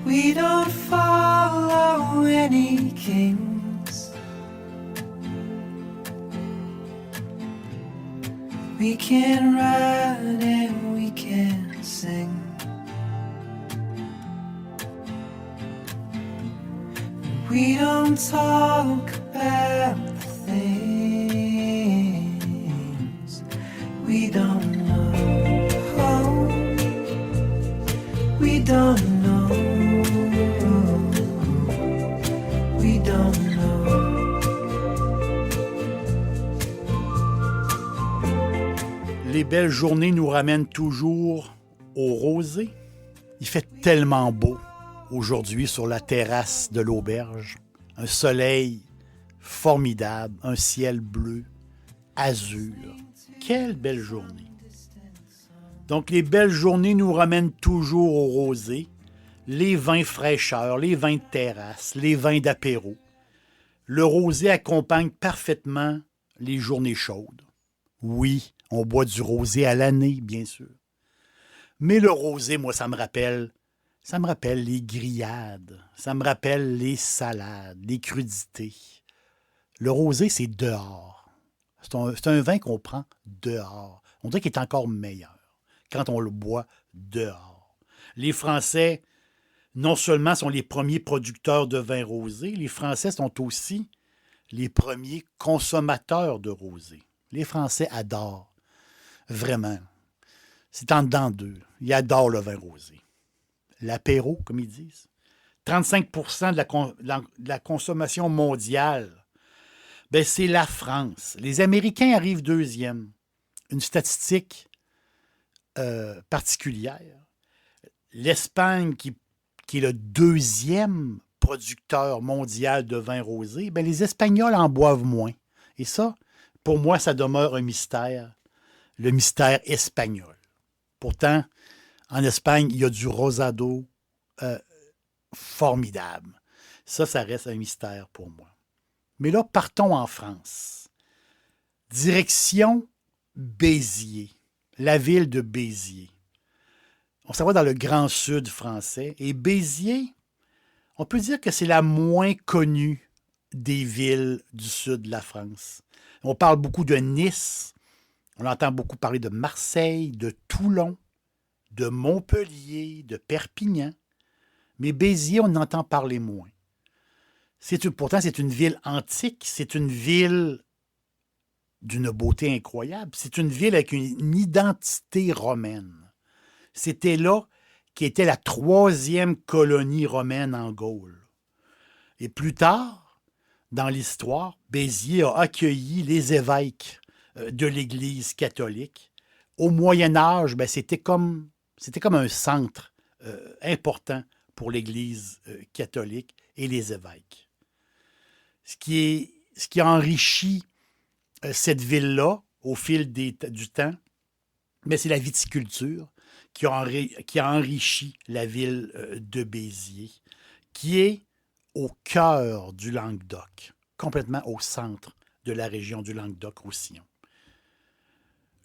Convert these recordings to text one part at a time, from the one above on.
We don't follow any kings. We can ride and we can sing. We don't talk about the things we don't know. We don't know. We don't know. Les belles journées nous ramènent toujours au rosé. Il fait tellement beau aujourd'hui sur la terrasse de l'auberge. Un soleil formidable, un ciel bleu, azur. Quelle belle journée! Donc, les belles journées nous ramènent toujours au rosé. Les vins fraîcheurs, les vins de terrasse, les vins d'apéro. Le rosé accompagne parfaitement les journées chaudes. Oui, on boit du rosé à l'année, bien sûr. Mais le rosé, moi, ça me rappelle les grillades, ça me rappelle les salades, les crudités. Le rosé, c'est dehors. C'est un vin qu'on prend dehors. On dirait qu'il est encore meilleur quand on le boit dehors. Les Français, non seulement sont les premiers producteurs de vin rosé, les Français sont aussi les premiers consommateurs de rosé. Les Français adorent, vraiment. C'est en dedans d'eux. Ils adorent le vin rosé. L'apéro, comme ils disent. 35% de la consommation mondiale, ben, c'est la France. Les Américains arrivent deuxième. Une statistique particulière. L'Espagne, qui est le deuxième producteur mondial de vin rosé, ben, les Espagnols en boivent moins. Et ça, pour moi, ça demeure un mystère. Le mystère espagnol. Pourtant, en Espagne, il y a du rosado formidable. Ça reste un mystère pour moi. Mais là, partons en France. Direction Béziers, la ville de Béziers. On s'en va dans le grand sud français. Et Béziers, on peut dire que c'est la moins connue des villes du sud de la France. On parle beaucoup de Nice, on entend beaucoup parler de Marseille, de Toulon, de Montpellier, de Perpignan. Mais Béziers, on en entend parler moins. Pourtant, c'est une ville antique, c'est une ville d'une beauté incroyable, c'est une ville avec une identité romaine. C'était là qu'était la 3e colonie romaine en Gaule. Et plus tard, dans l'histoire, Béziers a accueilli les évêques de l'Église catholique. Au Moyen Âge, ben, c'était comme un centre important pour l'Église catholique et les évêques. Ce qui a enrichi cette ville-là au fil du temps, mais c'est la viticulture qui a enrichi la ville de Béziers, qui est au cœur du Languedoc, complètement au centre de la région du Languedoc-Roussillon.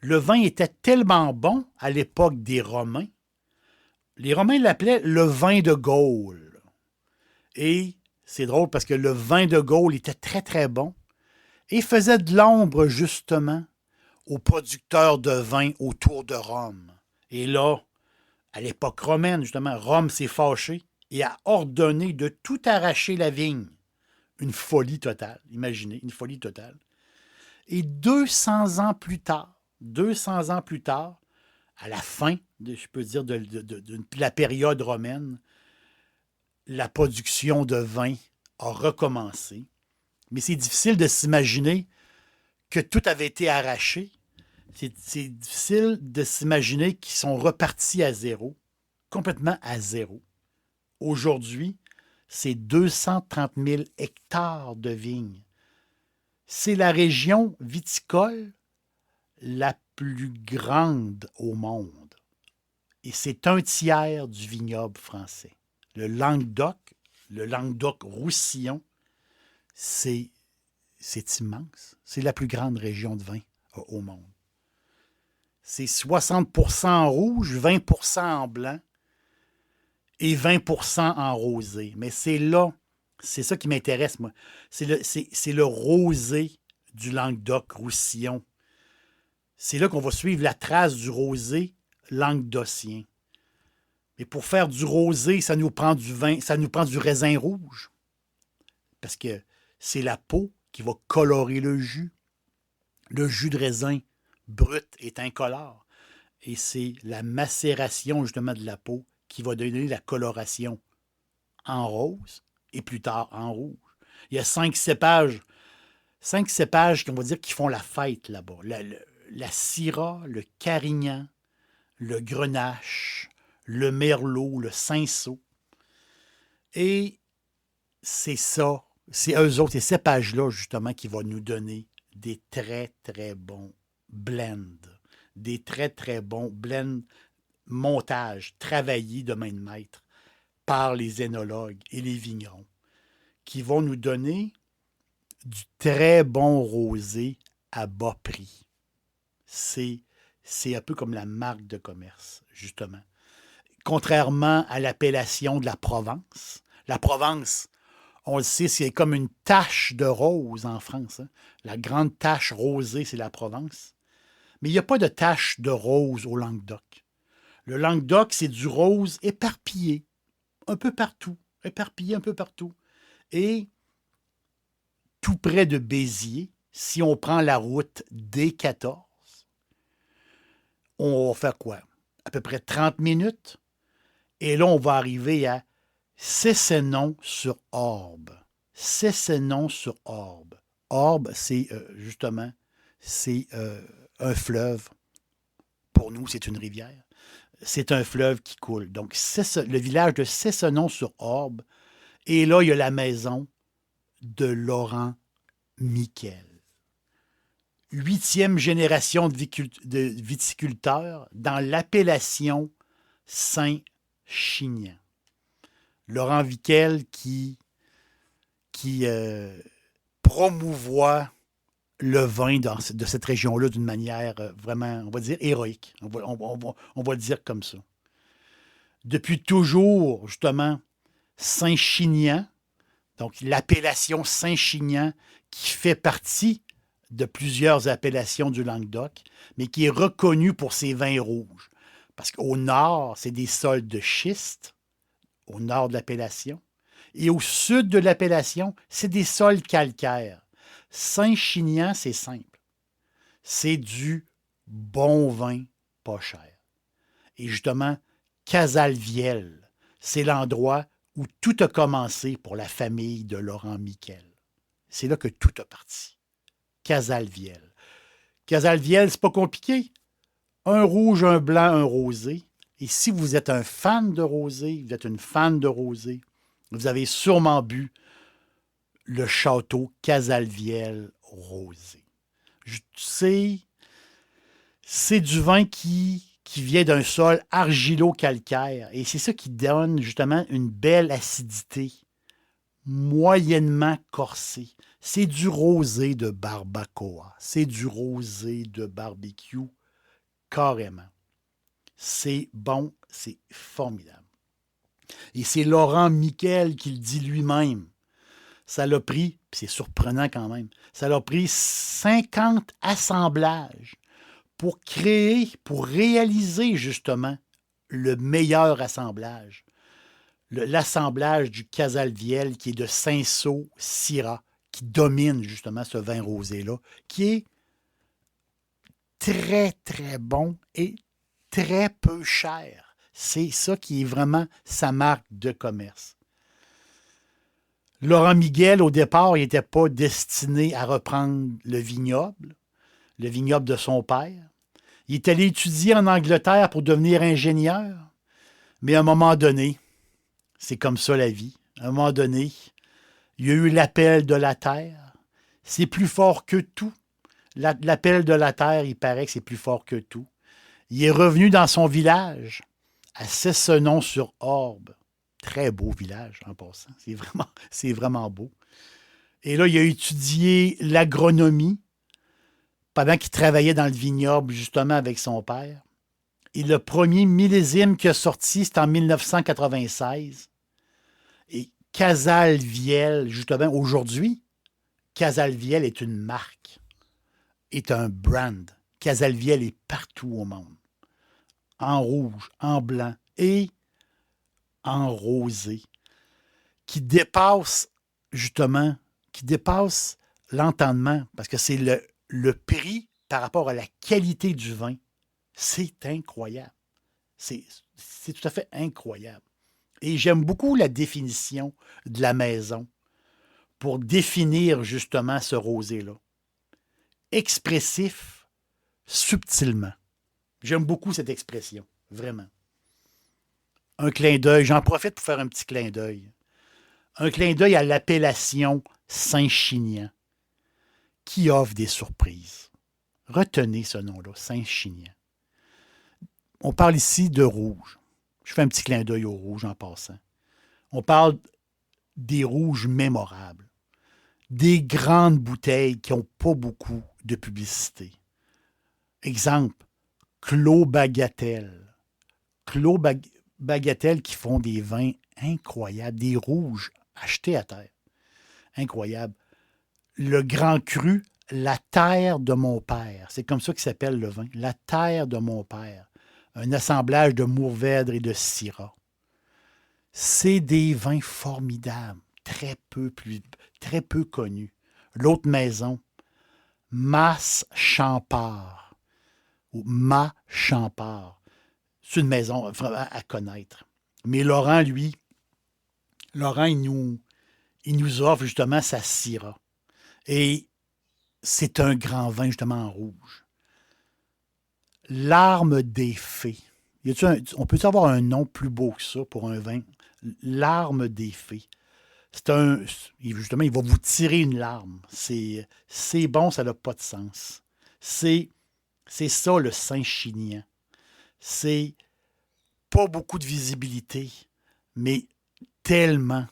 Le vin était tellement bon à l'époque des Romains. Les Romains l'appelaient le vin de Gaule. Et c'est drôle parce que le vin de Gaule était très, très bon et faisait de l'ombre, justement, aux producteurs de vin autour de Rome. Et là, à l'époque romaine, justement, Rome s'est fâchée et a ordonné de tout arracher la vigne. Une folie totale, imaginez, une folie totale. Et 200 ans plus tard, à la fin, je peux dire, de la période romaine, la production de vin a recommencé. Mais c'est difficile de s'imaginer que tout avait été arraché. C'est difficile de s'imaginer qu'ils sont repartis à zéro, complètement à zéro. Aujourd'hui, c'est 230 000 hectares de vignes. C'est la région viticole la plus grande au monde. Et c'est un tiers du vignoble français. Le Languedoc-Roussillon, c'est immense. C'est la plus grande région de vin au monde. C'est 60% en rouge, 20% en blanc. et 20% en rosé. Mais c'est là, c'est ça qui m'intéresse, moi. C'est le rosé du Languedoc-Roussillon. C'est là qu'on va suivre la trace du rosé languedocien. Mais pour faire du rosé, ça nous prend du vin, ça nous prend du raisin rouge. Parce que c'est la peau qui va colorer le jus. Le jus de raisin brut est incolore. Et c'est la macération justement de la peau qui va donner la coloration en rose et plus tard en rouge. Il y a 5 cépages qu'on va dire qui font la fête là-bas. La Syrah, le Carignan, le Grenache, le Merlot, le Cinsault. Et c'est ça, c'est eux autres, ces cépages-là, justement, qui vont nous donner des très, très bons blends. Des très, très bons blends montages, travaillés de main de maître par les énologues et les vignerons, qui vont nous donner du très bon rosé à bas prix. C'est un peu comme la marque de commerce, justement. Contrairement à l'appellation de la Provence. La Provence, on le sait, c'est comme une tache de rose en France. Hein. La grande tache rosée, c'est la Provence. Mais il n'y a pas de tache de rose au Languedoc. Le Languedoc, c'est du rose éparpillé, un peu partout, éparpillé un peu partout. Et tout près de Béziers, si on prend la route D14, on va faire quoi? À peu près 30 minutes. Et là, on va arriver à Cessenon-sur-Orbe. Cessenon-sur-Orbe. Orbe, c'est justement, c'est un fleuve. Pour nous, c'est une rivière. C'est un fleuve qui coule. Donc, le village de Cessenon-sur-Orbe. Et là, il y a la maison de Laurent Miquel. 8e génération de viticulteurs dans l'appellation Saint-Chinian. Laurent Miquel qui promouvoit le vin de cette région-là d'une manière vraiment, on va dire, héroïque. On va le dire comme ça. Depuis toujours, justement, Saint-Chinian, donc l'appellation Saint-Chinian qui fait partie de plusieurs appellations du Languedoc, mais qui est reconnue pour ses vins rouges. Parce qu'au nord, c'est des sols de schiste, au nord de l'appellation. Et au sud de l'appellation, c'est des sols calcaires. Saint-Chinian, c'est simple. C'est du bon vin pas cher. Et justement, Casalviel, c'est l'endroit où tout a commencé pour la famille de Laurent Miquel. C'est là que tout a parti. Casalviel. Casalviel, c'est pas compliqué. Un rouge, un blanc, un rosé. Et si vous êtes un fan de rosé, vous êtes une fan de rosé, vous avez sûrement bu le château Casalviel rosé. C'est du vin qui vient d'un sol argilo-calcaire. Et c'est ça qui donne justement une belle acidité, moyennement corsée. C'est du rosé de barbacoa. C'est du rosé de barbecue, carrément. C'est bon, c'est formidable. Et c'est Laurent Miquel qui le dit lui-même. Ça l'a pris, puis c'est surprenant quand même, ça l'a pris 50 assemblages pour créer, pour réaliser justement le meilleur assemblage. L'assemblage du Casalviel qui est de Cinsault-Syrah, qui domine justement ce vin rosé-là, qui est très, très bon et très peu cher. C'est ça qui est vraiment sa marque de commerce. Laurent Miquel, au départ, il n'était pas destiné à reprendre le vignoble de son père. Il est allé étudier en Angleterre pour devenir ingénieur. Mais à un moment donné, c'est comme ça la vie. À un moment donné, il y a eu l'appel de la terre. C'est plus fort que tout. L'appel de la terre, il paraît que c'est plus fort que tout. Il est revenu dans son village, à Cessenon-sur-Orbe. Très beau village, en passant. C'est vraiment beau. Et là, il a étudié l'agronomie pendant qu'il travaillait dans le vignoble, justement, avec son père. Et le premier millésime qui a sorti, c'est en 1996. Et Casalviel, justement, aujourd'hui, Casalviel est une marque, est un brand. Casalviel est partout au monde. En rouge, en blanc et en rosé. Qui dépasse, justement, qui dépasse l'entendement, parce que c'est le prix par rapport à la qualité du vin. C'est incroyable. C'est tout à fait incroyable. Et j'aime beaucoup la définition de la maison pour définir justement ce rosé-là. Expressif, subtilement. J'aime beaucoup cette expression, vraiment. Un clin d'œil, j'en profite pour faire un petit clin d'œil. Un clin d'œil à l'appellation Saint-Chinian, qui offre des surprises. Retenez ce nom-là, Saint-Chinian. On parle ici de rouge. Je fais un petit clin d'œil au rouge en passant. On parle des rouges mémorables. Des grandes bouteilles qui n'ont pas beaucoup de publicité. Exemple, Clos Bagatelle. Clos Bagatelle qui font des vins incroyables, des rouges achetés à terre. Incroyable. Le Grand Cru, la terre de mon père. C'est comme ça qu'il s'appelle le vin. La terre de mon père. Un assemblage de Mourvèdre et de Syrah. C'est des vins formidables, très peu connus. L'autre maison, Mas Champard, ou Ma Champard. C'est une maison vraiment à connaître. Mais Laurent, lui, il nous offre justement sa Syrah. Et c'est un grand vin justement en rouge. L'arme des fées. On peut avoir un nom plus beau que ça pour un vin? L'arme des fées. Justement, il va vous tirer une larme. C'est bon, ça n'a pas de sens. C'est ça le Saint-Chinian. C'est pas beaucoup de visibilité, mais tellement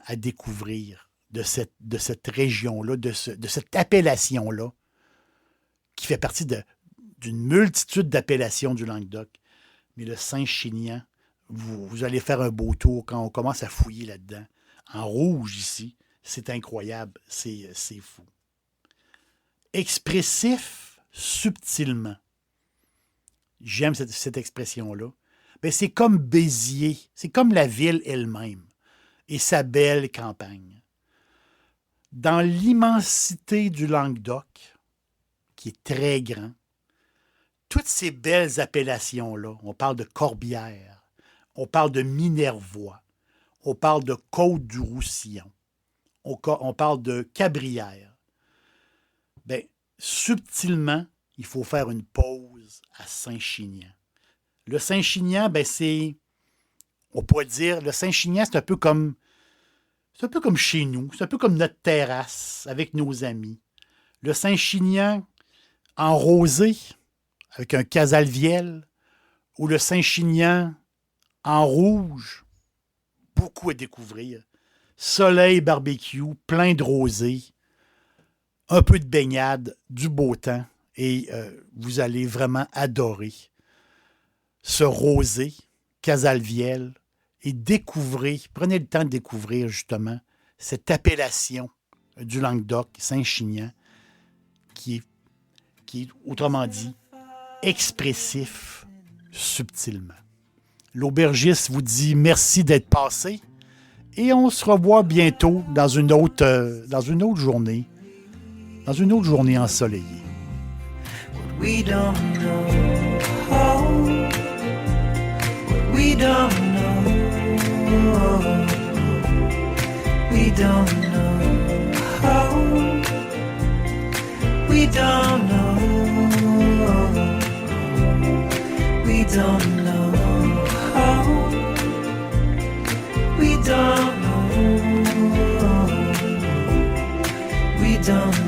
à découvrir de cette région-là, de cette appellation-là, qui fait partie d'une multitude d'appellations du Languedoc. Mais le Saint-Chinian, vous allez faire un beau tour quand on commence à fouiller là-dedans. En rouge ici, c'est incroyable, c'est fou. Expressif subtilement. J'aime cette expression-là. Mais c'est comme Béziers, c'est comme la ville elle-même et sa belle campagne. Dans l'immensité du Languedoc, qui est très grand, toutes ces belles appellations-là, on parle de Corbière, on parle de Minervois, on parle de Côte-du-Roussillon, on parle de Cabrières. Bien, subtilement, il faut faire une pause à Saint-Chinian. Le Saint-Chinian, ben on pourrait dire, le Saint-Chinian, c'est un peu comme chez nous, c'est un peu comme notre terrasse avec nos amis. Le Saint-Chinian en rosé, avec un Casalviel, ou le Saint-Chinian en rouge, beaucoup à découvrir. Soleil barbecue, plein de rosé, un peu de baignade, du beau temps, et vous allez vraiment adorer ce rosé, Casalviel, et prenez le temps de découvrir justement cette appellation du Languedoc, Saint-Chinian, qui est, autrement dit, expressif subtilement. L'aubergiste vous dit merci d'être passé et on se revoit bientôt dans une autre journée ensoleillée. We don't know. We don't know. We don't know. We don't know. We don't know. We don't know. We don't